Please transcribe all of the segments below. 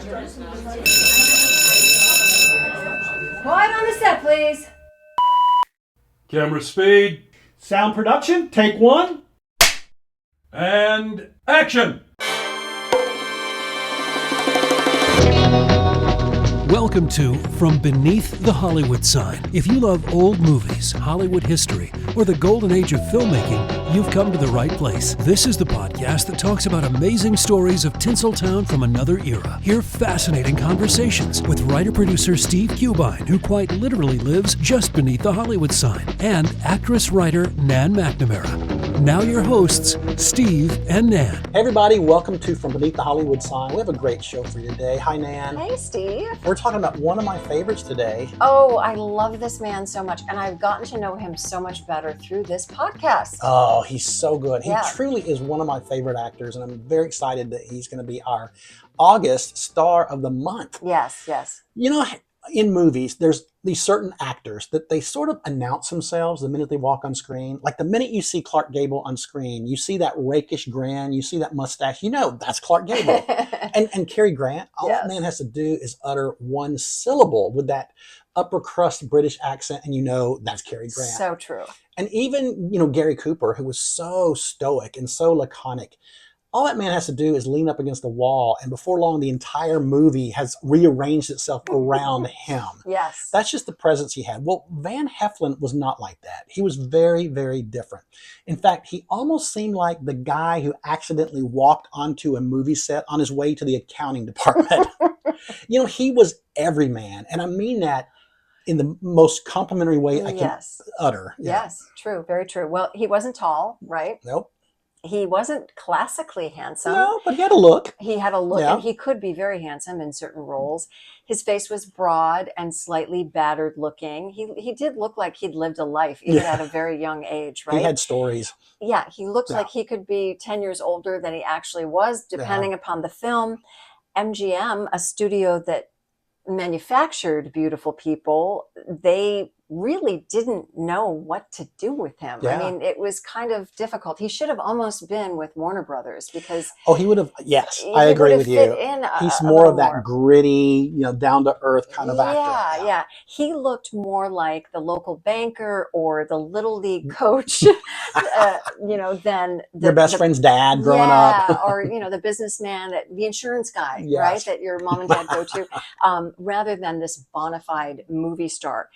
Quiet on the set, please. Camera speed. Sound production, take one. And action! Welcome to From Beneath the Hollywood Sign. If you love old movies, Hollywood history, or the golden age of filmmaking, you've come to the right place. This is the podcast that talks about amazing stories of Tinseltown from another era. Hear fascinating conversations with writer-producer Steve Cubine, who quite literally lives just beneath the Hollywood sign, and actress-writer Nan McNamara. Now your hosts, Steve and Nan. Hey everybody, welcome to From Beneath the Hollywood Sign. We have a great show for you today. Hi Nan. Hey, Steve. We're talking about one of my favorites today. Oh, I love this man so much, and I've gotten to know him so much better through this podcast. Oh, he's so good. He Yeah. truly is one of my favorite actors, and I'm very excited that he's going to be our August Star of the Month. Yes, yes. You know, in movies, there's these certain actors that they sort of announce themselves the minute they walk on screen. Like the minute you see Clark Gable on screen, you see that rakish grin, you see that mustache, you know that's Clark Gable. and Cary Grant, all that man has to do is utter one syllable with that upper crust British accent, and you know that's Cary Grant. So true. And even, Gary Cooper, who was so stoic and so laconic, all that man has to do is lean up against the wall, and before long, the entire movie has rearranged itself around him. Yes. That's just the presence he had. Well, Van Heflin was not like that. He was very, very different. In fact, he almost seemed like the guy who accidentally walked onto a movie set on his way to the accounting department. He was every man, and I mean that in the most complimentary way I can utter. Yeah. Yes, true, very true. Well, he wasn't tall, right? Nope. He wasn't classically handsome. No, but he had a look. He had a look, Yeah. and he could be very handsome in certain roles. His face was broad and slightly battered looking. He did look like he'd lived a life, even at a very young age, right? He had stories. Yeah, he looked like he could be 10 years older than he actually was, depending upon the film. MGM, a studio that manufactured beautiful people, they really didn't know what to do with him. Yeah. I mean, it was kind of difficult. He should have almost been with Warner Brothers because he would have. Yes, he I agree would with have you. fit in He's a more little of that more. gritty, down to earth kind of actor. Yeah. He looked more like the local banker or the little league coach, than Your best friend's dad growing up. or the businessman, the insurance guy, Yes. right? That your mom and dad go to, rather than this bona fide movie star.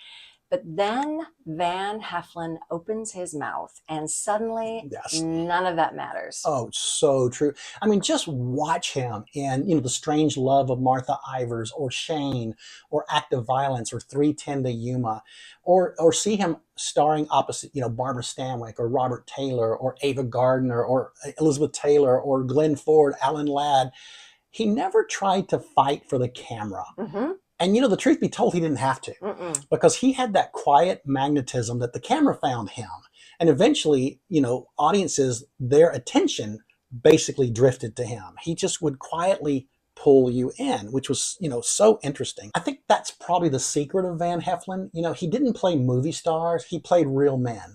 But then Van Heflin opens his mouth, and suddenly none of that matters. Oh, so true. I mean, just watch him in, The Strange Love of Martha Ivers, or Shane, or Act of Violence, or 3:10 to Yuma, or see him starring opposite, Barbara Stanwyck, or Robert Taylor, or Ava Gardner, or Elizabeth Taylor, or Glenn Ford, Alan Ladd. He never tried to fight for the camera. Mm-hmm. And the truth be told, he didn't have to. Because he had that quiet magnetism that the camera found him. And eventually, audiences, their attention basically drifted to him. He just would quietly pull you in, which was, so interesting. I think that's probably the secret of Van Heflin. He didn't play movie stars. He played real men.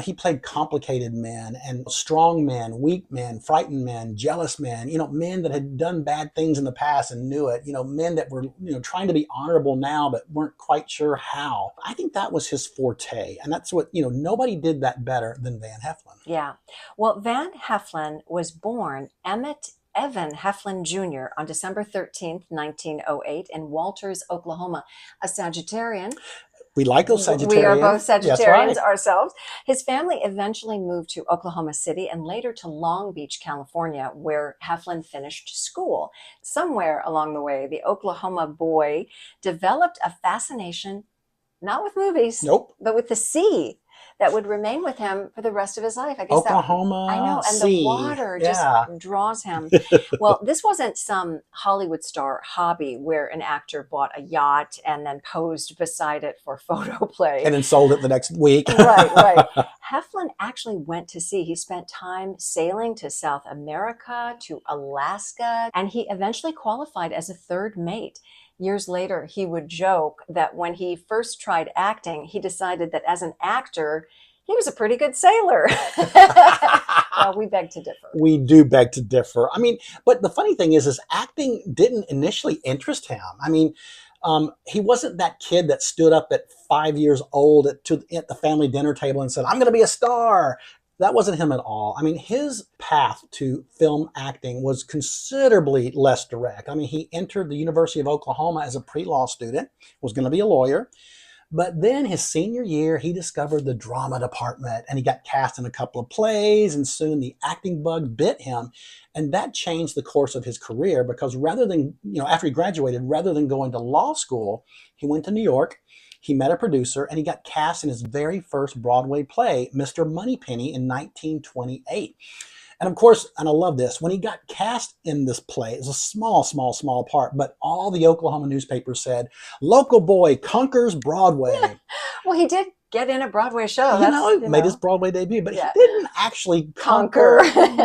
He played complicated men and strong men, weak men, frightened men, jealous men, men that had done bad things in the past and knew it, men that were, trying to be honorable now, but weren't quite sure how. I think that was his forte. And that's what, nobody did that better than Van Heflin. Yeah. Well, Van Heflin was born Emmett Evan Heflin Jr. on December 13th, 1908 in Walters, Oklahoma, a Sagittarian. We like those Sagittarians. We are both Sagittarians That's right. ourselves. His family eventually moved to Oklahoma City and later to Long Beach, California, where Heflin finished school. Somewhere along the way, the Oklahoma boy developed a fascination, not with movies, but with the sea, that would remain with him for the rest of his life. I guess Oklahoma, I know, and sea. the water just draws him. Well, this wasn't some Hollywood star hobby where an actor bought a yacht and then posed beside it for photo play. And then sold it the next week. Right. Heflin actually went to sea. He spent time sailing to South America, to Alaska, and he eventually qualified as a third mate. Years later, he would joke that when he first tried acting, he decided that as an actor, he was a pretty good sailor. Well, we beg to differ. We do beg to differ. I mean, but the funny thing is acting didn't initially interest him. I mean, he wasn't that kid that stood up at 5 years old at the family dinner table and said, "I'm going to be a star." That wasn't him at all. I mean, his path to film acting was considerably less direct. I mean, he entered the University of Oklahoma as a pre-law student, was going to be a lawyer. But then his senior year, he discovered the drama department and he got cast in a couple of plays, and soon the acting bug bit him. And that changed the course of his career because after he graduated, rather than going to law school, he went to New York. He met a producer and he got cast in his very first Broadway play, Mr. Moneypenny, in 1928. And of course, and I love this, when he got cast in this play, it was a small part, but all the Oklahoma newspapers said, "Local boy conquers Broadway." Well, he did get in a Broadway show. Made his Broadway debut, but Yeah. he didn't actually conquer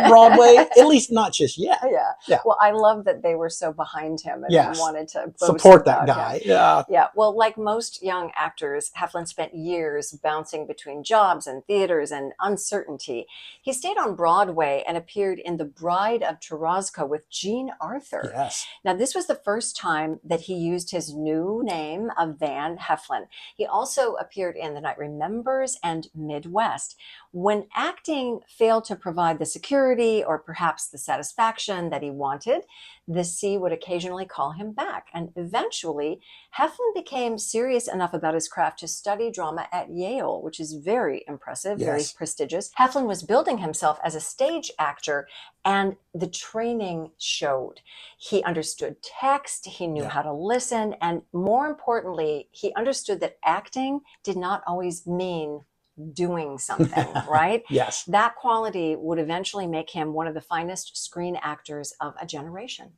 Broadway, at least not just yet. Yeah. Well, I love that they were so behind him and Yes. wanted to boast Support that about guy. him. Yeah. Yeah. Well, like most young actors, Heflin spent years bouncing between jobs and theaters and uncertainty. He stayed on Broadway and appeared in The Bride of Tarasco with Jean Arthur. Yes. Now, this was the first time that he used his new name of Van Heflin. He also appeared in The Night Remembers and Midwest. When acting failed to provide the security or perhaps the satisfaction that he wanted, the sea would occasionally call him back. And eventually, Heflin became serious enough about his craft to study drama at Yale, which is very impressive, very Yes. prestigious. Heflin was building himself as a stage actor, and the training showed. He understood text, he knew how to listen, and more importantly, he understood that acting did not always mean doing something, right? Yes. That quality would eventually make him one of the finest screen actors of a generation.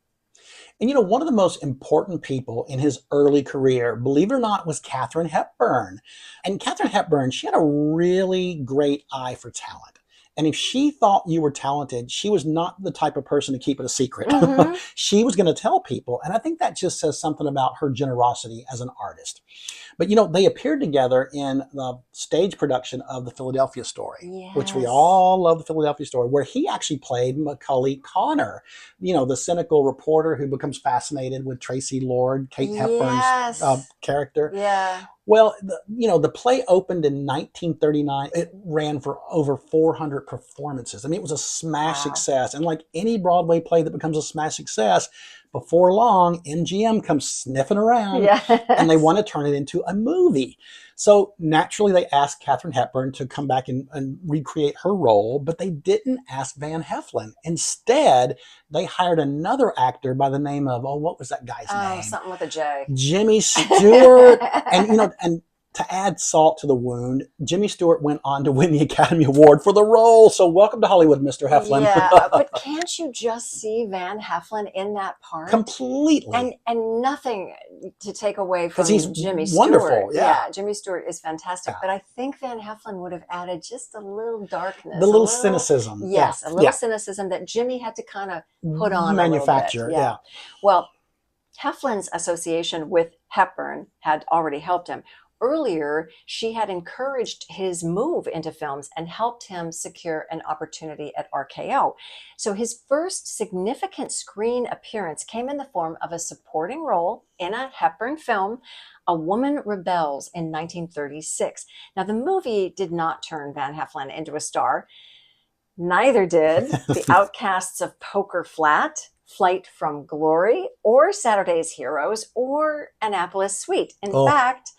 And one of the most important people in his early career, believe it or not, was Katharine Hepburn. And Katharine Hepburn, she had a really great eye for talent. And if she thought you were talented, she was not the type of person to keep it a secret. Mhm. She was going to tell people. And I think that just says something about her generosity as an artist. But, they appeared together in the stage production of The Philadelphia Story, which we Yes. all love, The Philadelphia Story, where he actually played Macaulay Connor, the cynical reporter who becomes fascinated with Tracy Lord, Kate Yes. Hepburn's character. Yeah. Well, the play opened in 1939. It ran for over 400 performances. I mean, it was a smash success. And like any Broadway play that becomes a smash success, before long, MGM comes sniffing around and they want to turn it into a movie. So naturally, they asked Katharine Hepburn to come back and recreate her role, but they didn't ask Van Heflin. Instead, they hired another actor by the name of, what was that guy's name? Something with a J. Jimmy Stewart. And to add salt to the wound, Jimmy Stewart went on to win the Academy Award for the role. So welcome to Hollywood, Mr. Heflin. Yeah, but can't you just see Van Heflin in that part? Completely. And nothing to take away from he's Jimmy wonderful, Stewart. yeah. Jimmy Stewart is fantastic. Yeah. But I think Van Heflin would have added just a little darkness. The little cynicism. Yes, Yeah. a little cynicism that Jimmy had to kind of put on Manufacture, a little bit. Well, Heflin's association with Hepburn had already helped him. Earlier, she had encouraged his move into films and helped him secure an opportunity at RKO. So his first significant screen appearance came in the form of a supporting role in a Hepburn film, A Woman Rebels, in 1936. Now, the movie did not turn Van Heflin into a star. Neither did The Outcasts of Poker Flat, Flight from Glory, or Saturday's Heroes, or Annapolis Suite. In fact,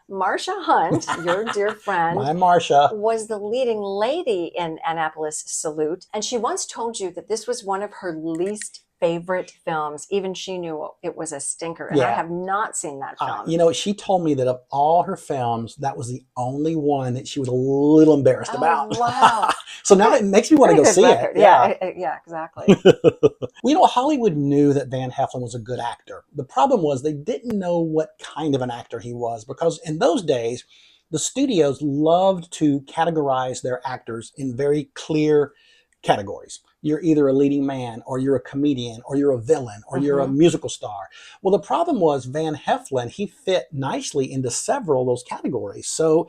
Marsha Hunt, your dear friend, My Marsha, was the leading lady in Annapolis Salute. And she once told you that this was one of her least favorite films. Even she knew it was a stinker. And I have not seen that film. She told me that of all her films, that was the only one that she was a little embarrassed about. Wow. So now it makes me want to go see it. Yeah, exactly. Hollywood knew that Van Heflin was a good actor. The problem was they didn't know what kind of an actor he was, because in those days, the studios loved to categorize their actors in very clear categories. you're either a leading man or you're a comedian or you're a villain or you're a Mm-hmm. musical star. Well, the problem was Van Heflin, he fit nicely into several of those categories. So,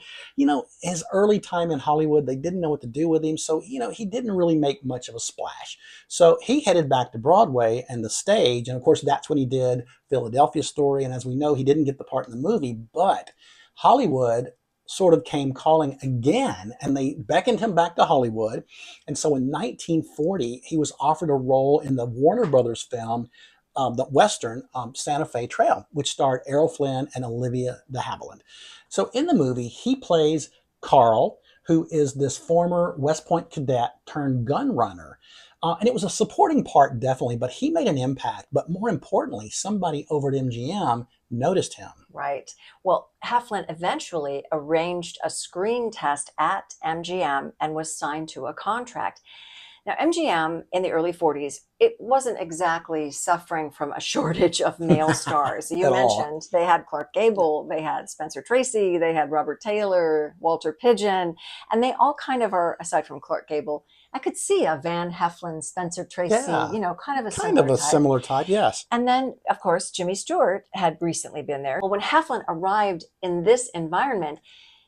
his early time in Hollywood, they didn't know what to do with him. So, he didn't really make much of a splash. So he headed back to Broadway and the stage. And of course, that's when he did Philadelphia Story. And as we know, he didn't get the part in the movie, but Hollywood sort of came calling again, and they beckoned him back to Hollywood. And so in 1940, he was offered a role in the Warner Brothers film, the Western Santa Fe Trail, which starred Errol Flynn and Olivia de Havilland. So in the movie, he plays Carl, who is this former West Point cadet turned gun runner. And it was a supporting part, definitely, but he made an impact. But more importantly, somebody over at MGM noticed him. Right. Well, Heflin eventually arranged a screen test at MGM and was signed to a contract. Now, MGM in the early 40s, it wasn't exactly suffering from a shortage of male stars. You At all. mentioned they had Clark Gable, they had Spencer Tracy, they had Robert Taylor, Walter Pidgeon, and they all kind of are, aside from Clark Gable, I could see a Van Heflin, Spencer Tracy, Yeah. kind of a Kind of a type. similar type, yes. And then, of course, Jimmy Stewart had recently been there. Well, when Heflin arrived in this environment,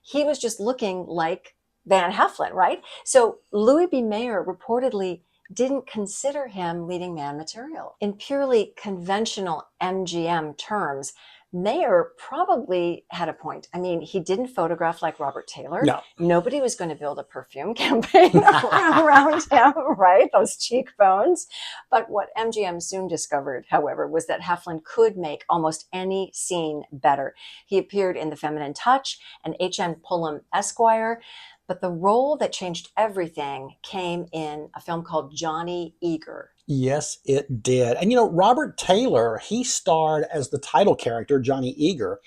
he was just looking like Van Heflin, right? So Louis B. Mayer reportedly didn't consider him leading man material. In purely conventional MGM terms, Mayer probably had a point. I mean, he didn't photograph like Robert Taylor. No. Nobody was going to build a perfume campaign around him, right? Those cheekbones. But what MGM soon discovered, however, was that Heflin could make almost any scene better. He appeared in The Feminine Touch and H.M. Pullum Esquire. But the role that changed everything came in a film called Johnny Eager. Yes, it did. And Robert Taylor, he starred as the title character, Johnny Eager.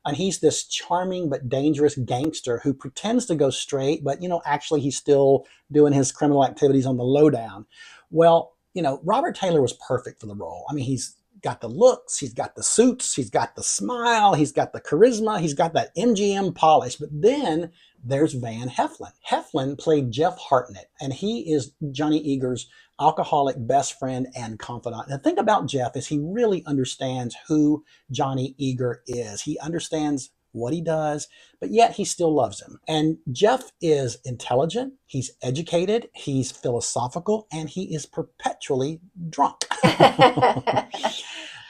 And he's this charming but dangerous gangster who pretends to go straight, but, actually he's still doing his criminal activities on the lowdown. Well, Robert Taylor was perfect for the role. I mean, he's got the looks, he's got the suits, he's got the smile, he's got the charisma, he's got that MGM polish. But then there's Van Heflin. Heflin played Jeff Hartnett, and he is Johnny Eager's alcoholic best friend and confidant. The thing about Jeff is he really understands who Johnny Eager is. He understands what he does, but yet he still loves him. And Jeff is intelligent, he's educated, he's philosophical, and he is perpetually drunk.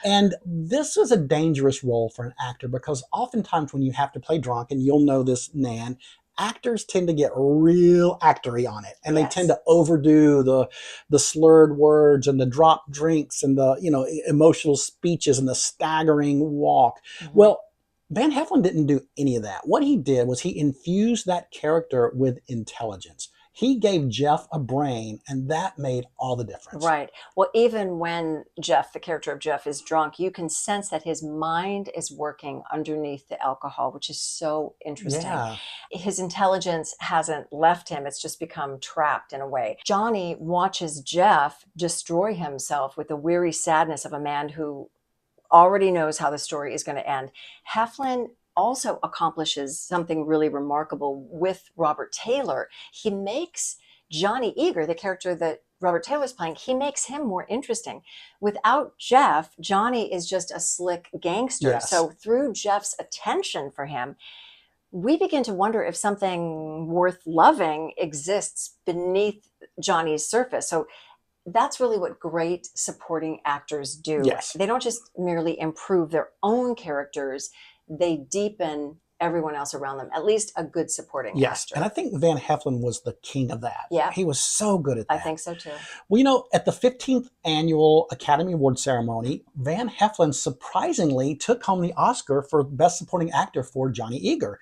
And this is a dangerous role for an actor because oftentimes when you have to play drunk, and you'll know this, Nan, actors tend to get real actory on it, and they tend to overdo the slurred words and the drop drinks and the emotional speeches and the staggering walk. Mm-hmm. Well, Van Heflin didn't do any of that. What he did was he infused that character with intelligence. He gave Jeff a brain, and that made all the difference. Right. Well, even when Jeff, the character of Jeff, is drunk, you can sense that his mind is working underneath the alcohol, which is so interesting. Yeah. His intelligence hasn't left him. It's just become trapped in a way. Johnny watches Jeff destroy himself with the weary sadness of a man who already knows how the story is going to end. Heflin also accomplishes something really remarkable with Robert Taylor. He makes Johnny Eager, the character that Robert Taylor's playing, he makes him more interesting. Without Jeff, Johnny is just a slick gangster. Yes. So through Jeff's attention for him, we begin to wonder if something worth loving exists beneath Johnny's surface. So that's really what great supporting actors do. Yes. They don't just merely improve their own characters, they deepen everyone else around them, at least a good supporting actor. And I think Van Heflin was the king of that. Yeah. He was so good at that. I think so too. Well, at the 15th annual Academy Award ceremony, Van Heflin surprisingly took home the Oscar for Best Supporting Actor for Johnny Eager.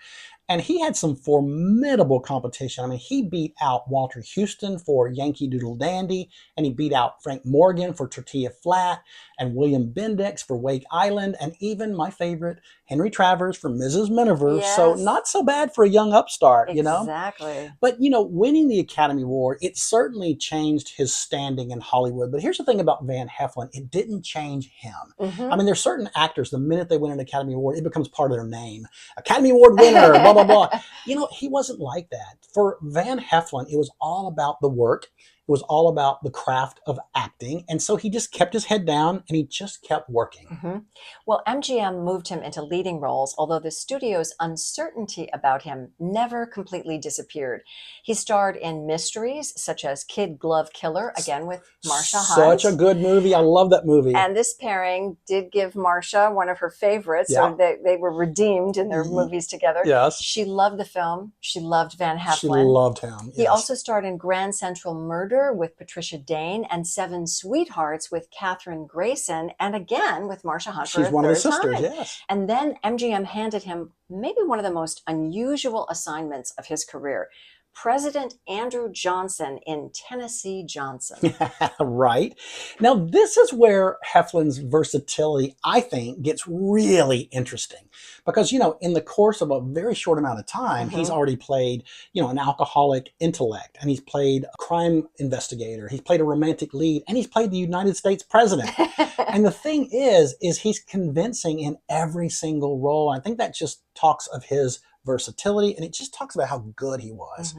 And he had some formidable competition. I mean, he beat out Walter Houston for Yankee Doodle Dandy, and he beat out Frank Morgan for Tortilla Flat, and William Bendix for Wake Island, and even my favorite, Henry Travers for Mrs. Miniver. Yes. So not so bad for a young upstart, Exactly. But, winning the Academy Award, it certainly changed his standing in Hollywood. But here's the thing about Van Heflin. It didn't change him. Mm-hmm. I mean, there's certain actors, the minute they win an Academy Award, it becomes part of their name. Academy Award winner, blah, blah, blah. He wasn't like that. For Van Heflin, it was all about the work. It was all about the craft of acting. And so he just kept his head down and he just kept working. Mm-hmm. Well, MGM moved him into leading roles, although the studio's uncertainty about him never completely disappeared. He starred in mysteries such as Kid Glove Killer, again with Marsha Hunt. Such a good movie. I love that movie. And this pairing did give Marsha one of her favorites. Yeah. So they were redeemed in their movies together. Yes. She loved the film. She loved Van Heflin. She loved him. Yes. He also starred in Grand Central Murder with Patricia Dane and Seven Sweethearts with Katherine Grayson, and again with Marsha Hunt. She's one of the sisters, yes. And then MGM handed him maybe one of the most unusual assignments of his career. President Andrew Johnson in Tennessee Johnson. Right. Now, this is where Heflin's versatility, I think, gets really interesting. Because, in the course of a very short amount of time, he's already played, an alcoholic intellect, and he's played a crime investigator, he's played a romantic lead, and he's played the United States president. And the thing is he's convincing in every single role. I think that just talks of his versatility, and it just talks about how good he was.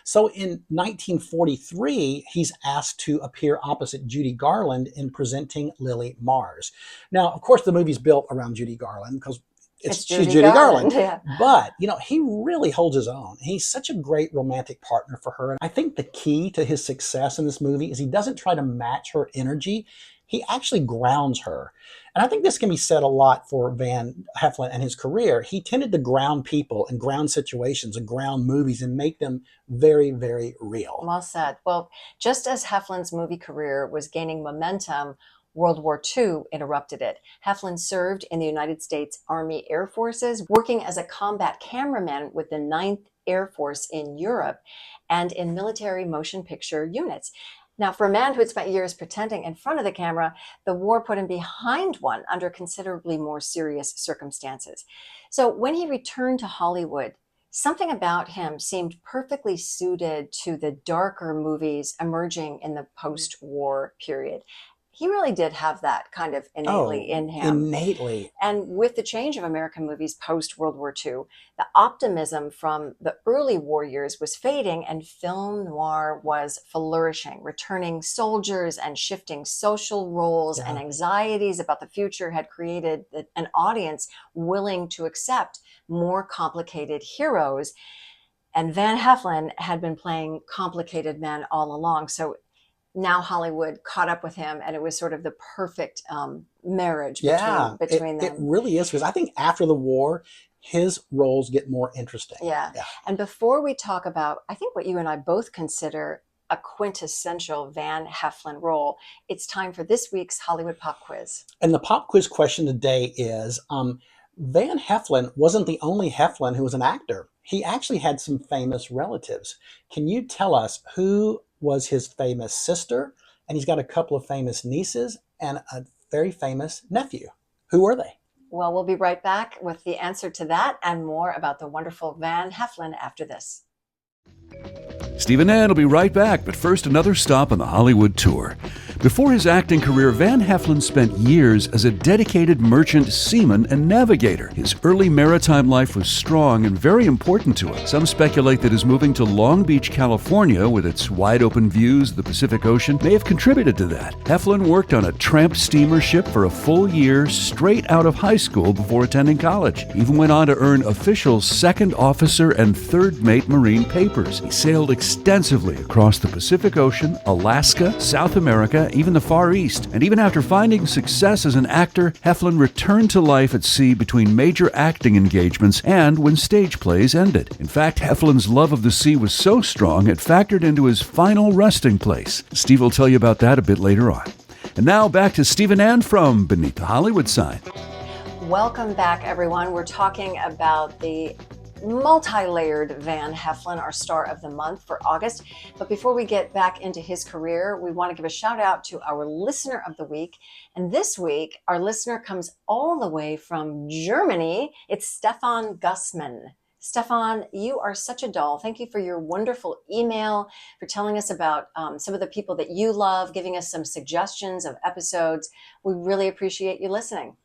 So in 1943, he's asked to appear opposite Judy Garland in Presenting Lily Mars. Now, of course, the movie's built around Judy Garland because she's Judy Garland. Yeah. But, he really holds his own. He's such a great romantic partner for her. And I think the key to his success in this movie is he doesn't try to match her energy. He actually grounds her. And I think this can be said a lot for Van Heflin and his career. He tended to ground people and ground situations and ground movies and make them very, very real. Well said. Well, just as Heflin's movie career was gaining momentum, World War II interrupted it. Heflin served in the United States Army Air Forces, working as a combat cameraman with the 9th Air Force in Europe and in military motion picture units. Now, for a man who had spent years pretending in front of the camera, the war put him behind one under considerably more serious circumstances. So when he returned to Hollywood, something about him seemed perfectly suited to the darker movies emerging in the post-war period. He really did have that kind of innately in him. Innately. And with the change of American movies post-World War II, the optimism from the early war years was fading and film noir was flourishing. Returning soldiers and shifting social roles and anxieties about the future had created an audience willing to accept more complicated heroes. And Van Heflin had been playing complicated men all along. So now Hollywood caught up with him, and it was sort of the perfect marriage between them. It really is, because I think after the war, his roles get more interesting. Yeah. And before we talk about, I think what you and I both consider a quintessential Van Heflin role, it's time for this week's Hollywood Pop Quiz. And the pop quiz question today is, Van Heflin wasn't the only Heflin who was an actor. He actually had some famous relatives. Can you tell us who was his famous sister? And he's got a couple of famous nieces and a very famous nephew. Who were they? Well, we'll be right back with the answer to that and more about the wonderful Van Heflin after this. Steve and Ann will be right back, but first another stop on the Hollywood tour. Before his acting career, Van Heflin spent years as a dedicated merchant seaman and navigator. His early maritime life was strong and very important to him. Some speculate that his moving to Long Beach, California, with its wide-open views of the Pacific Ocean, may have contributed to that. Heflin worked on a tramp steamer ship for a full year straight out of high school before attending college. He even went on to earn official second officer and third mate Marine papers. He sailed extensively across the Pacific Ocean, Alaska, South America, even the Far East. And even after finding success as an actor, Heflin returned to life at sea between major acting engagements and when stage plays ended. In fact, Heflin's love of the sea was so strong it factored into his final resting place. Steve will tell you about that a bit later on. And now back to Steve and Ann from Beneath the Hollywood Sign. Welcome back, everyone. We're talking about the multi-layered Van Heflin, our star of the month for August. But before we get back into his career, we want to give a shout out to our listener of the week. And this week, our listener comes all the way from Germany. It's Stefan Gussman. Stefan, you are such a doll. Thank you for your wonderful email, for telling us about some of the people that you love, giving us some suggestions of episodes. We really appreciate you listening.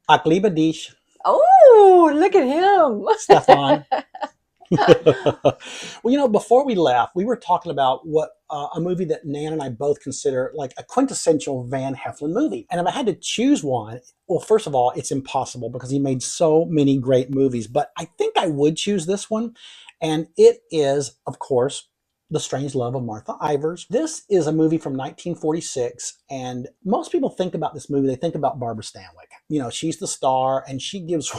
Ich liebe dich. Oh, look at him. Stefan. Well, before we left, we were talking about what a movie that Nan and I both consider like a quintessential Van Heflin movie. And if I had to choose one, well, first of all, it's impossible because he made so many great movies. But I think I would choose this one. And it is, of course, The Strange Love of Martha Ivers. This is a movie from 1946. And most people think about this movie, they think about Barbara Stanwyck. She's the star and she gives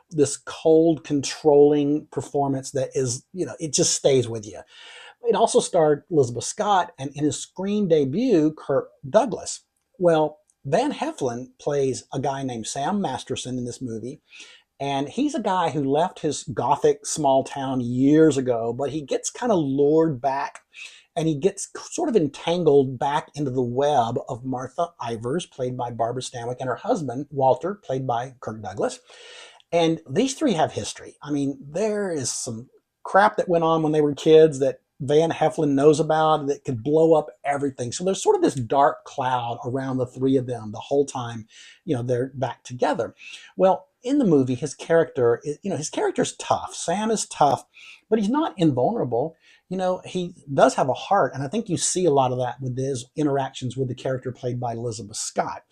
this cold, controlling performance that is, it just stays with you. It also starred Elizabeth Scott and in his screen debut, Kirk Douglas. Well, Van Heflin plays a guy named Sam Masterson in this movie. And he's a guy who left his gothic small town years ago, but he gets kind of lured back and he gets sort of entangled back into the web of Martha Ivers, played by Barbara Stanwyck, and her husband, Walter, played by Kirk Douglas. And these three have history. I mean, there is some crap that went on when they were kids that Van Heflin knows about that could blow up everything. So there's sort of this dark cloud around the three of them the whole time, they're back together. Well, in the movie, his character's tough. Sam is tough, but he's not invulnerable. He does have a heart. And I think you see a lot of that with his interactions with the character played by Elizabeth Scott.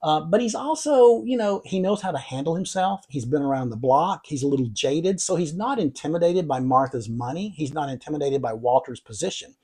But he's also, he knows how to handle himself. He's been around the block. He's a little jaded. So he's not intimidated by Martha's money. He's not intimidated by Walter's position.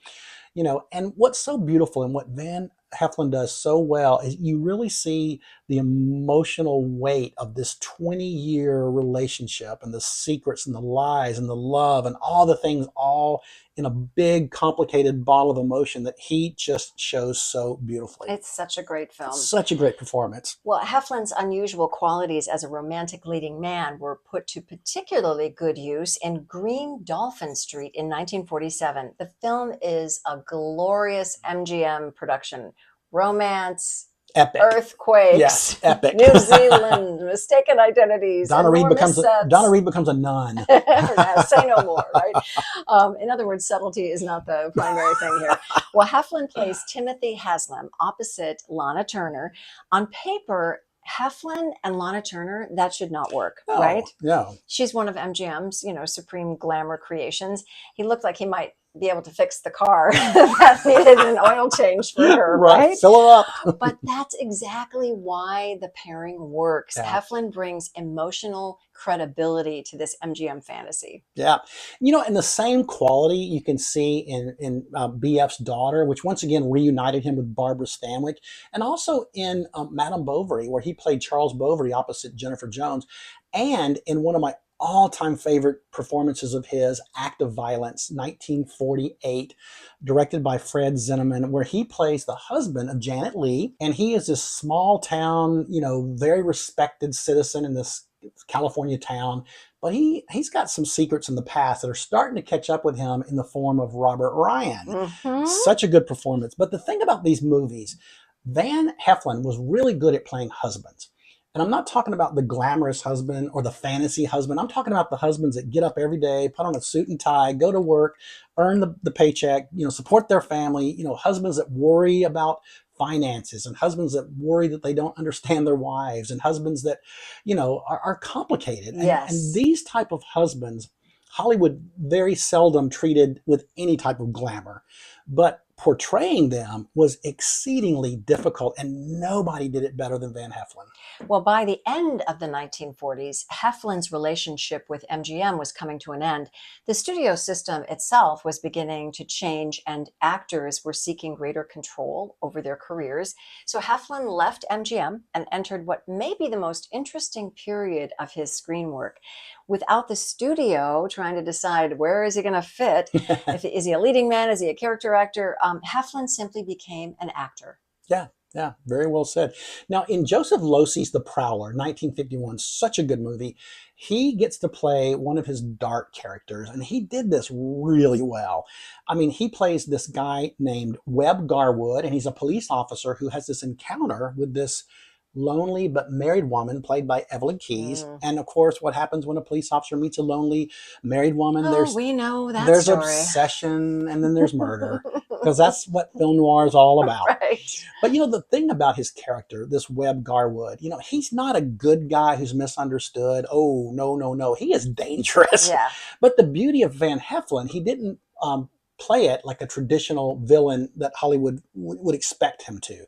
And what's so beautiful and what Van Heflin does so well is you really see the emotional weight of this 20-year relationship and the secrets and the lies and the love and all the things all in a big, complicated bottle of emotion that he just shows so beautifully. It's such a great film. Such a great performance. Well, Heflin's unusual qualities as a romantic leading man were put to particularly good use in Green Dolphin Street in 1947. The film is a glorious MGM production. Romance, Epic. Earthquakes, Yes, epic. New Zealand, mistaken identities. Donna Reed becomes a nun. Say no more, right? In other words, subtlety is not the primary thing here. Well, Heflin plays Timothy Haslam opposite Lana Turner. On paper, Heflin and Lana Turner, that should not work, right? No. She's one of MGM's, supreme glamour creations. He looked like he might be able to fix the car that needed an oil change for her, right? Fill her up. But that's exactly why the pairing works. Yeah. Heflin brings emotional credibility to this MGM fantasy. Yeah. And the same quality you can see in BF's Daughter, which once again reunited him with Barbara Stanwyck, and also in Madame Bovary, where he played Charles Bovary opposite Jennifer Jones, and in one of my all-time favorite performances of his, Act of Violence, 1948, directed by Fred Zinnemann, where he plays the husband of Janet Leigh, and he is this small town, very respected citizen in this California town, but he's got some secrets in the past that are starting to catch up with him in the form of Robert Ryan. Mm-hmm. Such a good performance. But the thing about these movies, Van Heflin was really good at playing husbands. And I'm not talking about the glamorous husband or the fantasy husband. I'm talking about the husbands that get up every day, put on a suit and tie, go to work, earn the paycheck, support their family, husbands that worry about finances and husbands that worry that they don't understand their wives and husbands that, are complicated. Yes. And these type of husbands, Hollywood very seldom treated with any type of glamour. But portraying them was exceedingly difficult, and nobody did it better than Van Heflin. Well, by the end of the 1940s, Heflin's relationship with MGM was coming to an end. The studio system itself was beginning to change, and actors were seeking greater control over their careers. So Heflin left MGM and entered what may be the most interesting period of his screen work. Without the studio trying to decide where is he going to fit, is he a leading man, is he a character actor, Heflin simply became an actor. Yeah, very well said. Now, in Joseph Losey's The Prowler, 1951, such a good movie, he gets to play one of his dark characters, and he did this really well. I mean, he plays this guy named Webb Garwood, and he's a police officer who has this encounter with this lonely but married woman played by Evelyn Keyes. And of course, what happens when a police officer meets a lonely married woman? We know that there's story. Obsession, and then there's murder. because that's what film noir is all about. Right. But the thing about his character, this Webb Garwood, he's not a good guy who's misunderstood. Oh, no, no, no. He is dangerous. Yeah. But the beauty of Van Heflin, he didn't play it like a traditional villain that Hollywood would expect him to.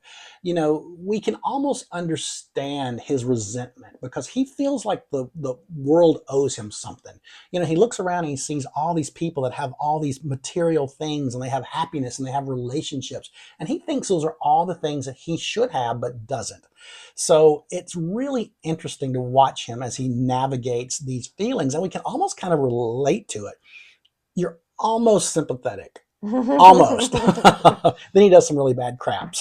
We can almost understand his resentment because he feels like the world owes him something. He looks around and he sees all these people that have all these material things, and they have happiness and they have relationships. And he thinks those are all the things that he should have but doesn't. So it's really interesting to watch him as he navigates these feelings, and we can almost kind of relate to it. You're almost sympathetic. Almost. Then he does some really bad crap.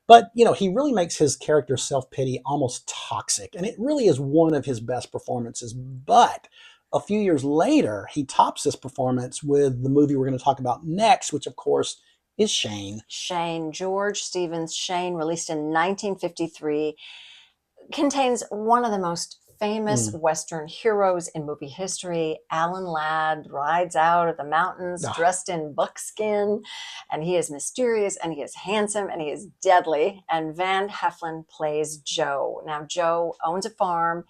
But he really makes his character self-pity almost toxic, and it really is one of his best performances. But a few years later, he tops this performance with the movie we're going to talk about next, which of course is Shane. Shane, George Stevens' Shane, released in 1953, contains one of the most famous Western heroes in movie history. Alan Ladd rides out of the mountains dressed in buckskin, and he is mysterious, and he is handsome, and he is deadly. And Van Heflin plays Joe. Now, Joe owns a farm.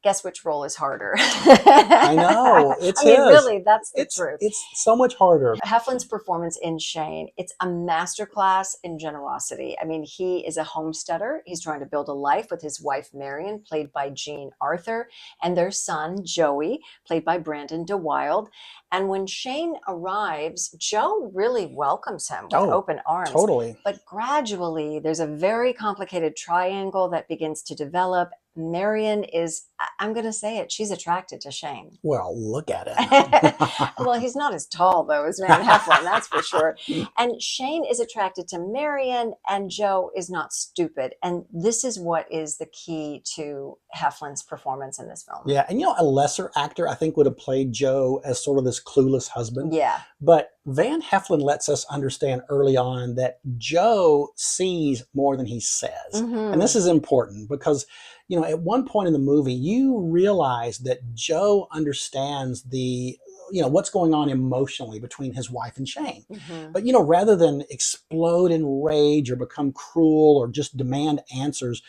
Guess which role is harder? I know. It's really, that's the truth. It's so much harder. Heflin's performance in Shane, it's a masterclass in generosity. He is a homesteader. He's trying to build a life with his wife, Marion, played by Jean Arthur, and their son, Joey, played by Brandon DeWild. And when Shane arrives, Joe really welcomes him with open arms. Totally. But gradually, there's a very complicated triangle that begins to develop. Marion is, I'm going to say it, she's attracted to Shane. Well, look at it. Well, he's not as tall, though, as Van Heflin, that's for sure. And Shane is attracted to Marion, and Joe is not stupid. And this is what is the key to Heflin's performance in this film. Yeah, and a lesser actor, I think, would have played Joe as sort of this clueless husband. Yeah. But Van Heflin lets us understand early on that Joe sees more than he says. Mm-hmm. And this is important because, at one point in the movie, you realize that Joe understands what's going on emotionally between his wife and Shane. Mm-hmm. But, rather than explode in rage or become cruel or just demand answers,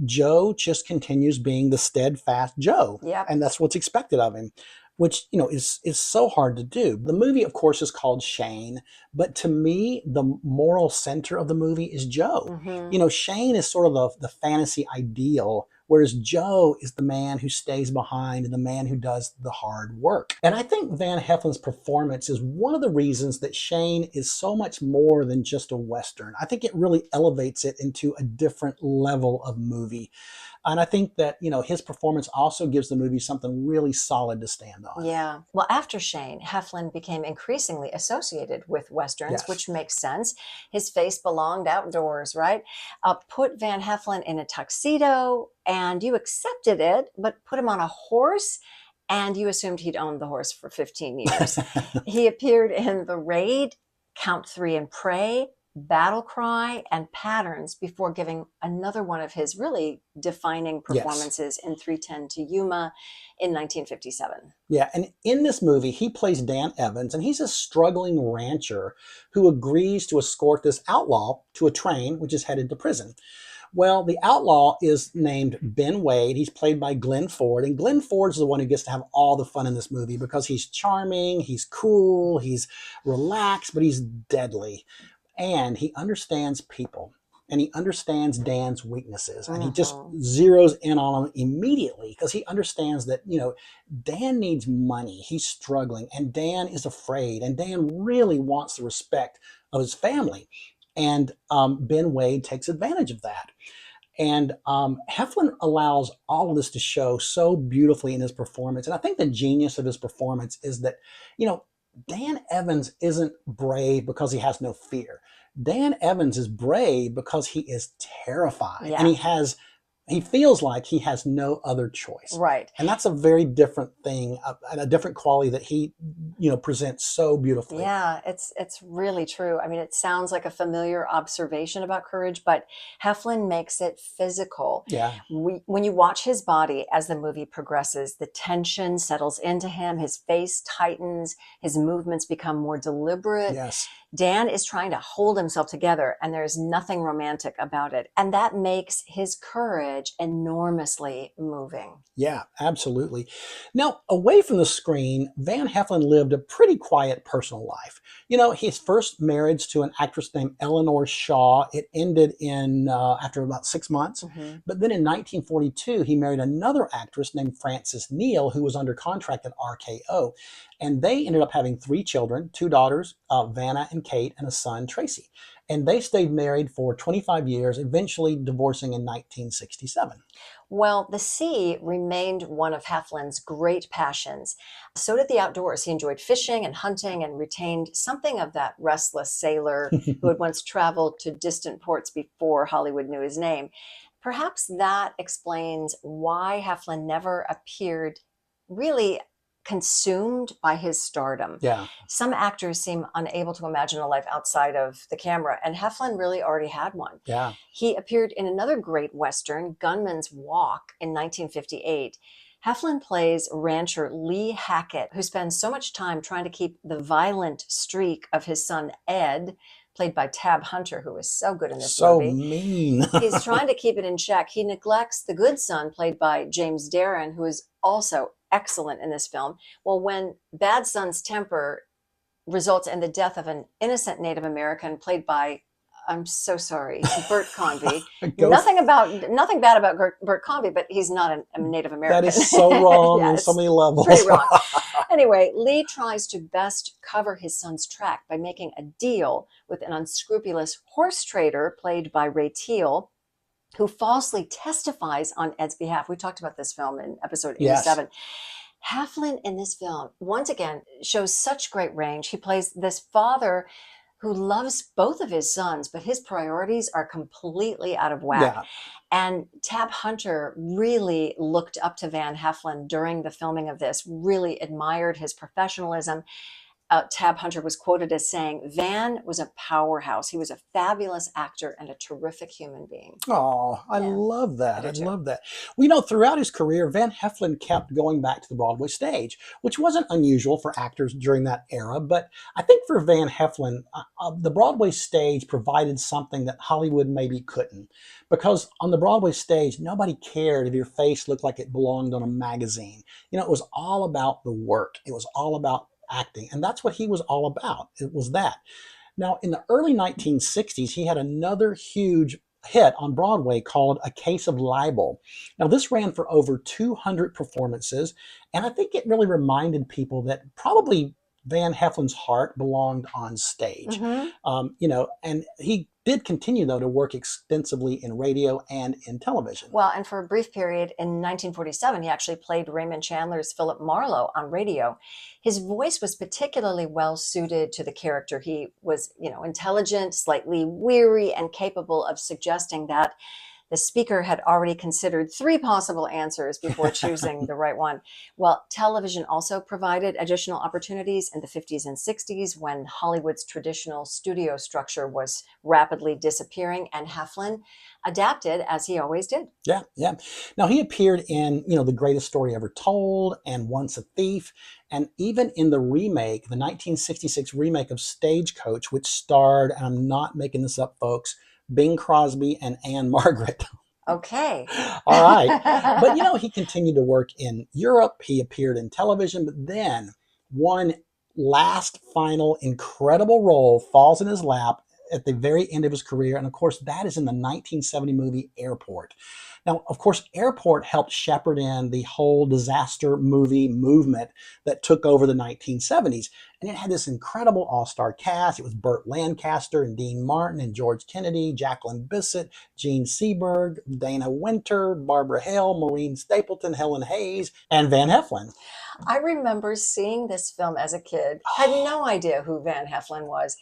Joe just continues being the steadfast Joe. Yep. And that's what's expected of him, which, is so hard to do. The movie, of course, is called Shane, but to me, the moral center of the movie is Joe. Mm-hmm. Shane is sort of the fantasy ideal, whereas Joe is the man who stays behind and the man who does the hard work. And I think Van Heflin's performance is one of the reasons that Shane is so much more than just a Western. I think it really elevates it into a different level of movie. And I think that, his performance also gives the movie something really solid to stand on. Yeah. Well, after Shane, Heflin became increasingly associated with Westerns, Yes. which makes sense. His face belonged outdoors, right? Put Van Heflin in a tuxedo and you accepted it, but put him on a horse and you assumed he'd owned the horse for 15 years. He appeared in The Raid, Count 3 and Prey, Battle Cry, and Patterns before giving another one of his really defining performances in 3:10 to Yuma in 1957. Yeah, and in this movie, he plays Dan Evans, and he's a struggling rancher who agrees to escort this outlaw to a train, which is headed to prison. Well, the outlaw is named Ben Wade. He's played by Glenn Ford, and Glenn Ford's the one who gets to have all the fun in this movie because he's charming, he's cool, he's relaxed, but he's deadly. And he understands people, and he understands Dan's weaknesses, and he just zeroes in on him immediately because he understands that, Dan needs money. He's struggling, and Dan is afraid, and Dan really wants the respect of his family. And Ben Wade takes advantage of that. And Heflin allows all of this to show so beautifully in his performance. And I think the genius of his performance is that, Dan Evans isn't brave because he has no fear. Dan Evans is brave because he is terrified. Yeah. And he feels like he has no other choice. Right. And that's a very different thing, a different quality that he, presents so beautifully. Yeah, it's really true. It sounds like a familiar observation about courage, but Heflin makes it physical. Yeah. When you watch his body as the movie progresses, the tension settles into him, his face tightens, his movements become more deliberate. Yes. Dan is trying to hold himself together, and there's nothing romantic about it. And that makes his courage enormously moving. Yeah, absolutely. Now, away from the screen, Van Heflin lived a pretty quiet personal life. His first marriage to an actress named Eleanor Shaw, it ended in after about 6 months. But then in 1942, he married another actress named Frances Neal, who was under contract at RKO. And they ended up having 3 children, 2 daughters, Vanna and Kate, and a son, Tracy. And they stayed married for 25 years, eventually divorcing in 1967. Well, the sea remained one of Heflin's great passions. So did the outdoors. He enjoyed fishing and hunting and retained something of that restless sailor who had once traveled to distant ports before Hollywood knew his name. Perhaps that explains why Heflin never appeared really consumed by his stardom. Yeah. Some actors seem unable to imagine a life outside of the camera, and Heflin really already had one. Yeah. He appeared in another great Western, Gunman's Walk, in 1958. Heflin plays rancher Lee Hackett, who spends so much time trying to keep the violent streak of his son Ed, played by Tab Hunter, who is so good in this So movie. mean. He's trying to keep it in check. He neglects the good son, played by James Darren, who is also excellent in this film. Well, when bad son's temper results in the death of an innocent Native American played by, I'm so sorry, Bert Convy. Nothing bad about Bert Convy, but he's not a Native American. That is so wrong Yeah, on so many levels. Pretty wrong. Anyway, Lee tries to best cover his son's track by making a deal with an unscrupulous horse trader played by Ray Teal, who falsely testifies on Ed's behalf. We talked about this film in episode 87. Yes. Heflin in this film, once again, shows such great range. He plays this father who loves both of his sons, but his priorities are completely out of whack. Yeah. And Tab Hunter really looked up to Van Heflin during the filming of this, really admired his professionalism. Tab Hunter was quoted as saying, Van was a powerhouse. He was a fabulous actor and a terrific human being. Oh, I love that. I love that. Well, throughout his career, Van Heflin kept going back to the Broadway stage, which wasn't unusual for actors during that era. But I think for Van Heflin, the Broadway stage provided something that Hollywood maybe couldn't. Because on the Broadway stage, nobody cared if your face looked like it belonged on a magazine. It was all about the work. It was all about acting. And that's what he was all about. It was that. Now, in the early 1960s, he had another huge hit on Broadway called A Case of Libel. Now, this ran for over 200 performances, and I think it really reminded people that probably Van Heflin's heart belonged on stage. And he did continue, though, to work extensively in radio and in television. Well, and for a brief period in 1947, he actually played Raymond Chandler's Philip Marlowe on radio. His voice was particularly well suited to the character. He was, intelligent, slightly weary, and capable of suggesting that the speaker had already considered 3 possible answers before choosing the right one. Well, television also provided additional opportunities in the 50s and 60s when Hollywood's traditional studio structure was rapidly disappearing, and Heflin adapted as he always did. Yeah. Now, he appeared in, The Greatest Story Ever Told and Once a Thief, and even in the remake, the 1966 remake of Stagecoach, which starred, and I'm not making this up, folks, Bing Crosby and Anne Margaret. Okay. All right. But, he continued to work in Europe. He appeared in television, but then one last final incredible role falls in his lap at the very end of his career. And of course, that is in the 1970 movie Airport. Now, of course, Airport helped shepherd in the whole disaster movie movement that took over the 1970s. And it had this incredible all-star cast. It was Burt Lancaster and Dean Martin and George Kennedy, Jacqueline Bisset, Gene Seberg, Dana Winter, Barbara Hale, Maureen Stapleton, Helen Hayes, and Van Heflin. I remember seeing this film as a kid. Had no idea who Van Heflin was.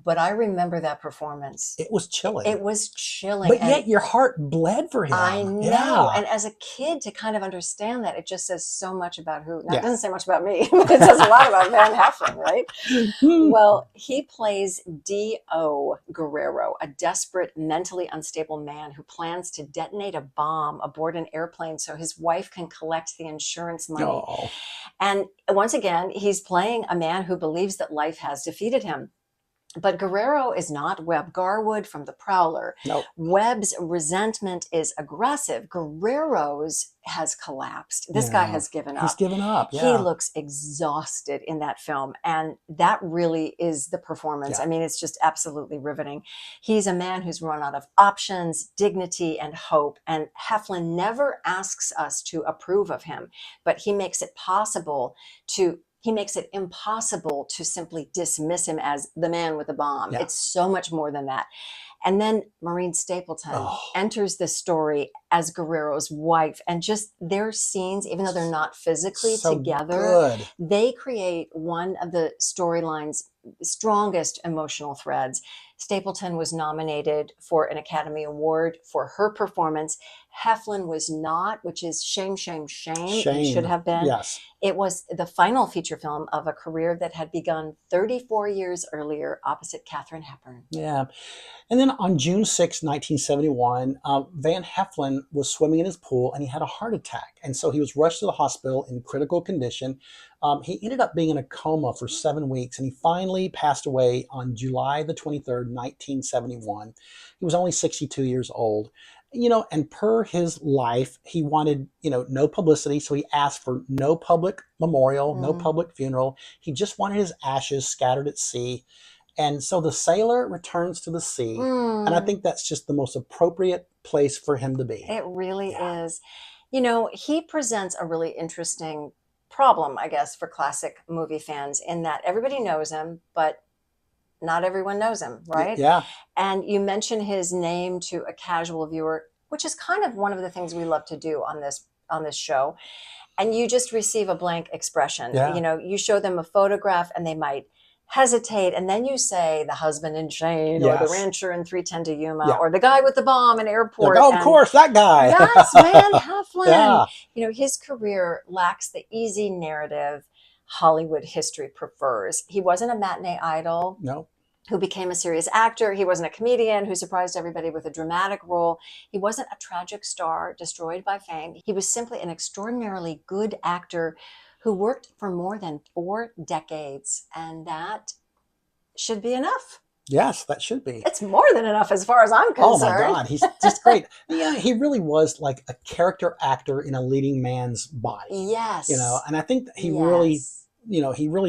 But I remember that performance. It was chilling. It was chilling. But yet your heart bled for him. I know. Yeah. And as a kid, to kind of understand that, it just says so much about who. Now, it doesn't say much about me, but it says a lot about Van Heflin, right? Well, he plays D.O. Guerrero, a desperate, mentally unstable man who plans to detonate a bomb aboard an airplane so his wife can collect the insurance money. Oh. And once again, he's playing a man who believes that life has defeated him. But Guerrero is not Webb Garwood from The Prowler. Nope. Webb's resentment is aggressive. Guerrero's has collapsed. This guy has given up. He's given up. He Yeah. looks exhausted in that film. And that really is the performance. Yeah. I mean, it's just absolutely riveting. He's a man who's run out of options, dignity, and hope. And Heflin never asks us to approve of him, but he makes it impossible to simply dismiss him as the man with the bomb. Yeah. It's so much more than that. And then Maureen Stapleton enters the story as Guerrero's wife, and just their scenes, even though they're not physically So together, good. they create one of the storyline's strongest emotional threads. Stapleton was nominated for an Academy Award for her performance. Heflin was not, which is shame. It should have been. Yes. It was the final feature film of a career that had begun 34 years earlier opposite Katharine Hepburn. Yeah. And then on June 6, 1971, Van Heflin was swimming in his pool and he had a heart attack. And so he was rushed to the hospital in critical condition. He ended up being in a coma for 7 weeks, and he finally passed away on July the 23rd, 1971. He was only 62 years old. And per his life, he wanted, no publicity. So he asked for no public memorial, no public funeral. He just wanted his ashes scattered at sea. And so the sailor returns to the sea. And I think that's just the most appropriate place for him to be. It really is. He presents a really interesting problem, I guess, for classic movie fans, in that everybody knows him, but not everyone knows him, right? Yeah. And you mention his name to a casual viewer, which is kind of one of the things we love to do on this show. And you just receive a blank expression. Yeah. You show them a photograph and they might hesitate, and then you say the husband in Shane, or the Yes. rancher in 310 to Yuma, Yeah. or the guy with the bomb in airport. Of course, that guy. Yes, Van Heflin. Yeah. His career lacks the easy narrative Hollywood history prefers. He wasn't a matinee idol No. who became a serious actor. He wasn't a comedian who surprised everybody with a dramatic role. He wasn't a tragic star destroyed by fame. He was simply an extraordinarily good actor who worked for more than 4 decades. And that should be enough. Yes, that should be. It's more than enough as far as I'm Oh concerned. my God, he's just great. Yeah, he really was like a character actor in a leading man's body. Yes. And I think that he really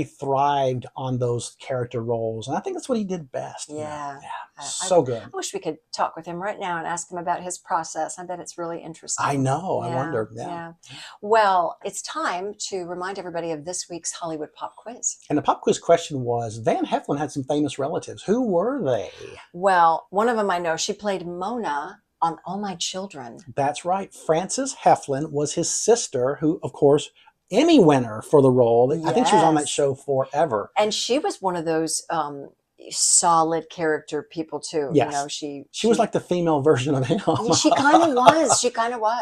thrived on those character roles. And I think that's what he did best. Yeah. So good. I wish we could talk with him right now and ask him about his process. I bet it's really interesting. I know. I Yeah, wonder. Yeah. Well, it's time to remind everybody of this week's Hollywood Pop Quiz. And the pop quiz question was, Van Heflin had some famous relatives. Who were they? Well, one of them I know, she played Mona on All My Children. That's right. Frances Heflin was his sister, who, of course, Emmy winner for the role. I think she was on that Yes. show forever. And she was one of those solid character people too. Yes. She was like the female version of him. she kind of was.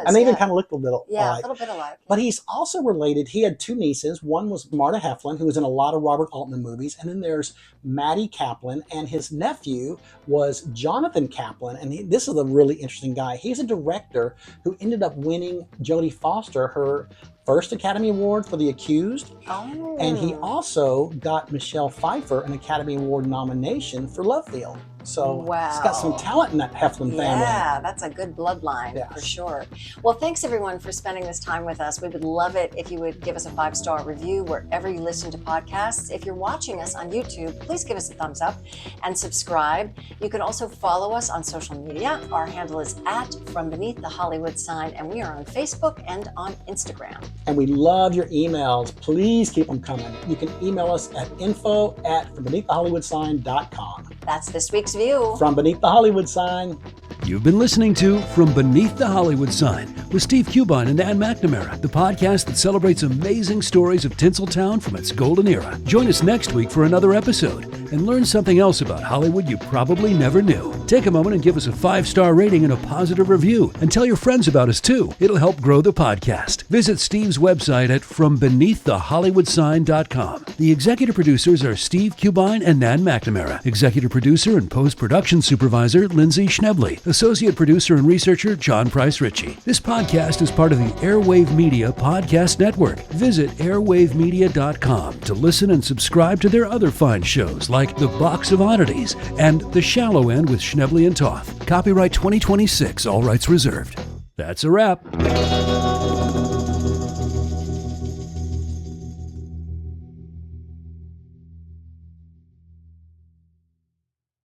And they even yeah. kind of looked a little Yeah, alike. a little bit alike. But he's also related. He had 2 nieces. One was Marta Heflin, who was in a lot of Robert Altman movies. And then there's Mattie Kaplan. And his nephew was Jonathan Kaplan. And this is a really interesting guy. He's a director who ended up winning Jodie Foster her first Academy Award for The Accused. Oh. And he also got Michelle Pfeiffer an Academy Award nomination for Love Field. So he's got some talent in that Heflin family. Yeah, that's a good bloodline Yes. for sure. Well, thanks everyone for spending this time with us. We would love it if you would give us a 5-star review wherever you listen to podcasts. If you're watching us on YouTube, please give us a thumbs up and subscribe. You can also follow us on social media. Our handle is @FromBeneathTheHollywoodSign, and we are on Facebook and on Instagram. And we love your emails. Please keep them coming. You can email us at info@FromBeneathTheHollywoodSign.com. That's this week's view. From Beneath the Hollywood Sign. You've been listening to From Beneath the Hollywood Sign with Steve Cubine and Ann McNamara, the podcast that celebrates amazing stories of Tinseltown from its golden era. Join us next week for another episode and learn something else about Hollywood you probably never knew. Take a moment and give us a 5-star rating and a positive review, and tell your friends about us too. It'll help grow the podcast. Visit Steve's website at FromBeneathTheHollywoodSign.com. The executive producers are Steve Cubine and Nan McNamara. Executive producer and post-production supervisor Lindsay Schnebley. Associate producer and researcher John Price Ritchie. This podcast is part of the Airwave Media Podcast Network. Visit airwavemedia.com to listen and subscribe to their other fine shows like like The Box of Oddities and The Shallow End with Schnebley and Toth. Copyright 2026, all rights reserved. That's a wrap.